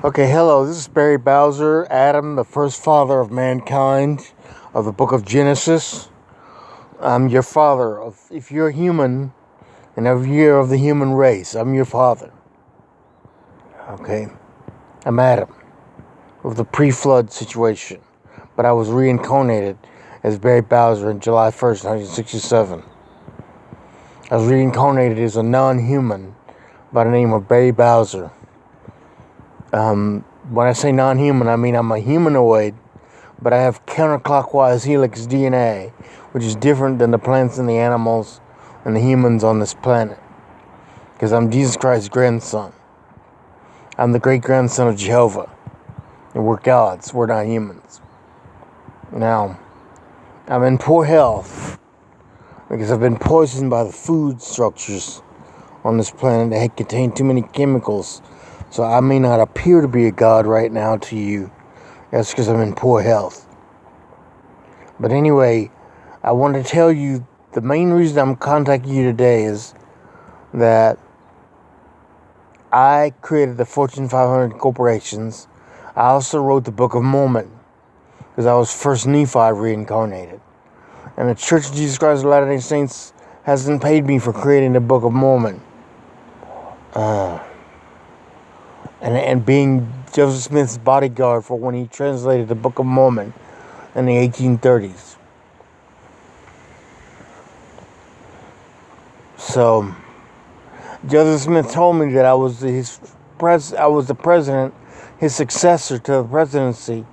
Okay, hello, this is Barry Bowser, Adam, the first father of mankind, of the book of Genesis. I'm your father. If you're human, and if you're of the human race, I'm your father. Okay? I'm Adam, of the pre-flood situation. But I was reincarnated as Barry Bowser on July 1st, 1967. I was reincarnated as a non-human by the name of Barry Bowser. When I say non-human, I mean I'm a humanoid, but I have counterclockwise helix DNA, which is different than the plants and the animals and the humans on this planet. Because I'm Jesus Christ's grandson. I'm the great-grandson of Jehovah. And we're gods, we're not humans. Now, I'm in poor health because I've been poisoned by the food structures on this planet that contain too many chemicals. So I may not appear to be a god right now to you. That's because I'm in poor health. But anyway, I want to tell you the main reason I'm contacting you today is that I created the Fortune 500 corporations. I also wrote the Book of Mormon because I was first Nephi reincarnated. And the Church of Jesus Christ of Latter-day Saints hasn't paid me for creating the Book of Mormon. And being Joseph Smith's bodyguard for when he translated the Book of Mormon in the 1830s. So, Joseph Smith told me that I was the president, his successor to the presidency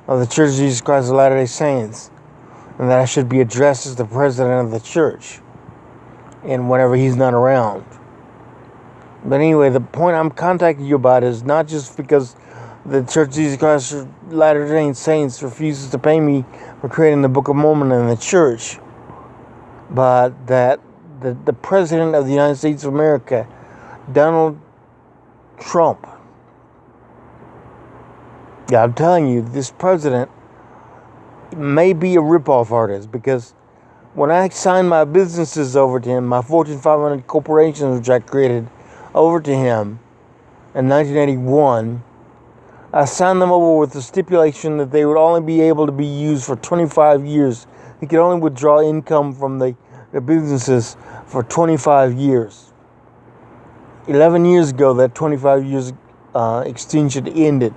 of the Church of Jesus Christ of Latter-day Saints, and that I should be addressed as the president of the church, and whenever he's not around. But anyway, the point I'm contacting you about is not just because the Church of Jesus Christ of Latter-day Saints refuses to pay me for creating the Book of Mormon in the church, but that the President of the United States of America, Donald Trump, yeah, I'm telling you, this president may be a ripoff artist, because when I signed my businesses over to him, my Fortune 500 corporations, which I created over to him in 1981, I signed them over with the stipulation that they would only be able to be used for 25 years. He could only withdraw income from the businesses for 25 years. 11 years ago, that 25 years extension ended.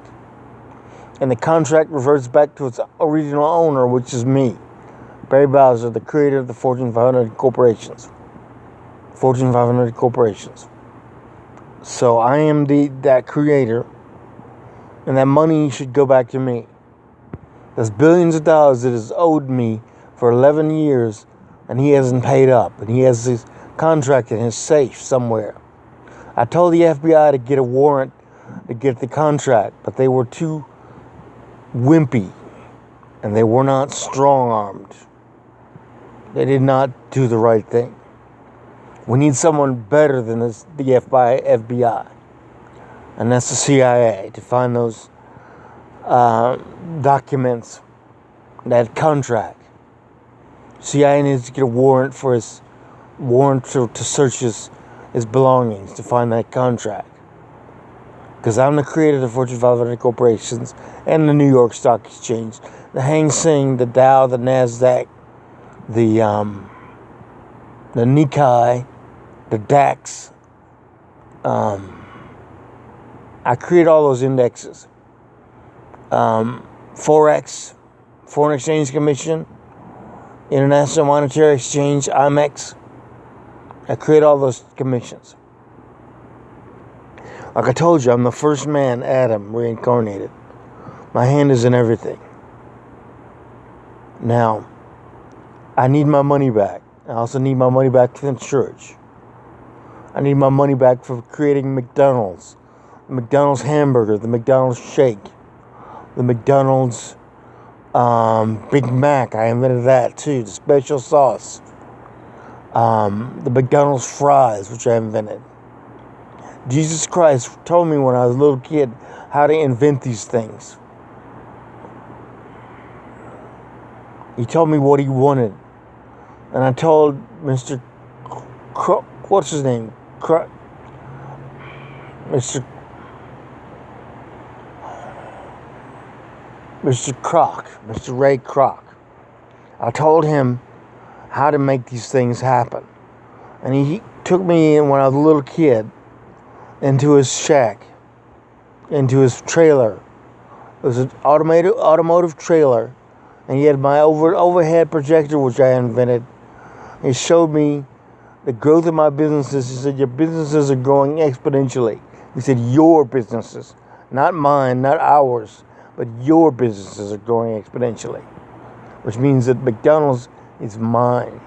And the contract reverts back to its original owner, which is me, Barry Bowser, the creator of the Fortune 500 corporations. Fortune 500 corporations. So I am that creator, and that money should go back to me. There's billions of dollars that is owed me for 11 years, and he hasn't paid up, and he has his contract in his safe somewhere. I told the FBI to get a warrant to get the contract, but they were too wimpy, and they were not strong-armed. They did not do the right thing. We need someone better than the FBI, and that's the CIA, to find those documents, that contract. CIA needs to get a warrant for his to search his belongings to find that contract. Because I'm the creator of the Fortune 500 corporations and the New York Stock Exchange, the Hang Seng, the Dow, the Nasdaq, the Nikkei, the DAX. I create all those indexes. Forex, Foreign Exchange Commission, International Monetary Exchange, IMEX. I create all those commissions. Like I told you, I'm the first man, Adam, reincarnated. My hand is in everything. Now, I need my money back. I also need my money back from the church. I need my money back for creating McDonald's. The McDonald's hamburger, the McDonald's shake, the McDonald's Big Mac. I invented that too, the special sauce. The McDonald's fries, which I invented. Jesus Christ told me when I was a little kid how to invent these things. He told me what he wanted. And I told Mr. What's his name? Mr. Mr. Kroc, Mr. Ray Kroc. I told him how to make these things happen. And he took me in when I was a little kid into his shack, into his trailer. It was an automotive trailer, and he had my overhead projector, which I invented. He showed me the growth of my businesses. He said, your businesses are growing exponentially. He said, your businesses, not mine, not ours, but your businesses are growing exponentially, which means that McDonald's is mine,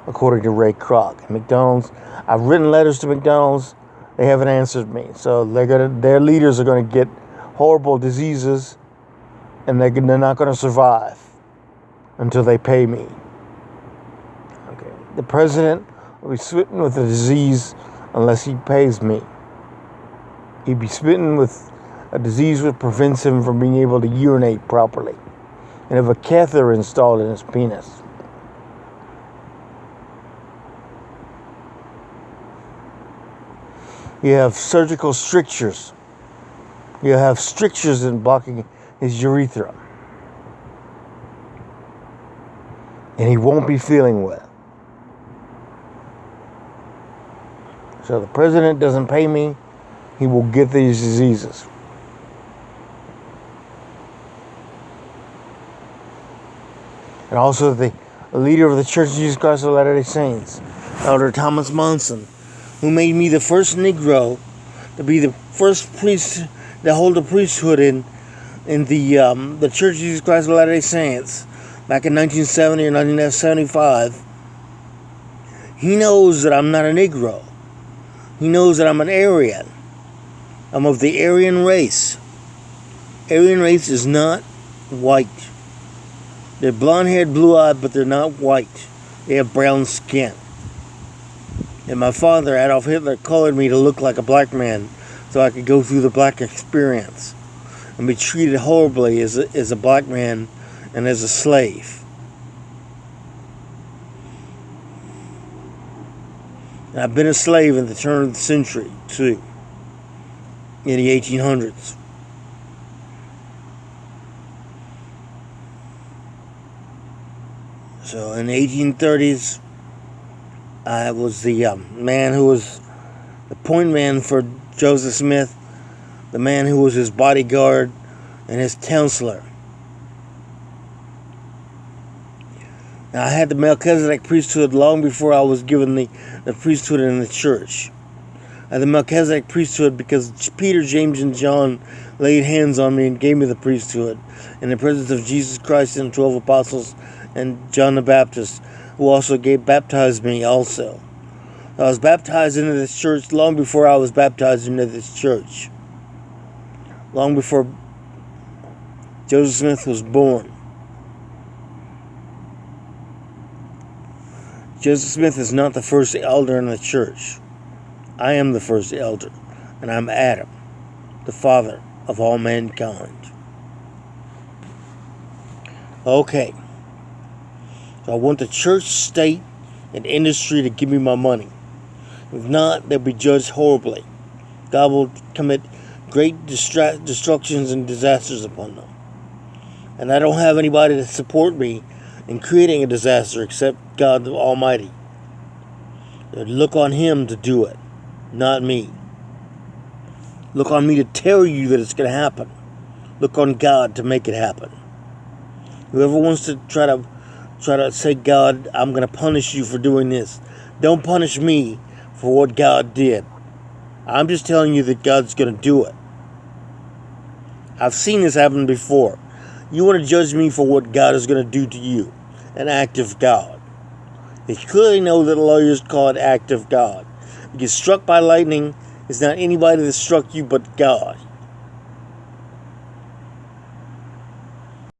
according to Ray Kroc. McDonald's, I've written letters to McDonald's. They haven't answered me. So their leaders are going to get horrible diseases, and they're not going to survive until they pay me. Okay. The president will be smitten with a disease unless he pays me. He'd be smitten with a disease which prevents him from being able to urinate properly, and have a catheter installed in his penis. You have surgical strictures. You have strictures in blocking his urethra. And he won't be feeling well. So the president doesn't pay me, he will get these diseases. And also the leader of the Church of Jesus Christ of Latter-day Saints, Elder Thomas Monson, who made me the first Negro to be the first priest to hold a priesthood in the Church of Jesus Christ of Latter-day Saints back in 1970 or 1975. He knows that I'm not a Negro. He knows that I'm an Aryan. I'm of the Aryan race. Aryan race is not white. They're blonde-haired, blue-eyed, but they're not white. They have brown skin. And my father, Adolf Hitler, colored me to look like a black man so I could go through the black experience and be treated horribly as a black man and as a slave. And I've been a slave at the turn of the century, too, in the 1800s. So in the 1830s, I was the man who was the point man for Joseph Smith, the man who was his bodyguard and his counselor. Now, I had the Melchizedek priesthood long before I was given the priesthood in the church. I had the Melchizedek priesthood because Peter, James, and John laid hands on me and gave me the priesthood in the presence of Jesus Christ and the 12 apostles and John the Baptist, who also baptized me also. I was baptized into this church long before I was baptized into this church. Long before Joseph Smith was born. Joseph Smith is not the first elder in the church. I am the first elder, and I'm Adam, the father of all mankind. Okay. So I want the church, state, and industry to give me my money. If not, they'll be judged horribly. God will commit great destructions and disasters upon them. And I don't have anybody to support me in creating a disaster except God the Almighty. Look on Him to do it, not me. Look on me to tell you that it's going to happen. Look on God to make it happen. Whoever wants to try to say, God, I'm going to punish you for doing this, don't punish me for what God did. I'm just telling you that God's going to do it. I've seen this happen before. You want to judge me for what God is going to do to you, an act of God. You clearly know that lawyers call it act of God. You get struck by lightning, it's not anybody that struck you but God.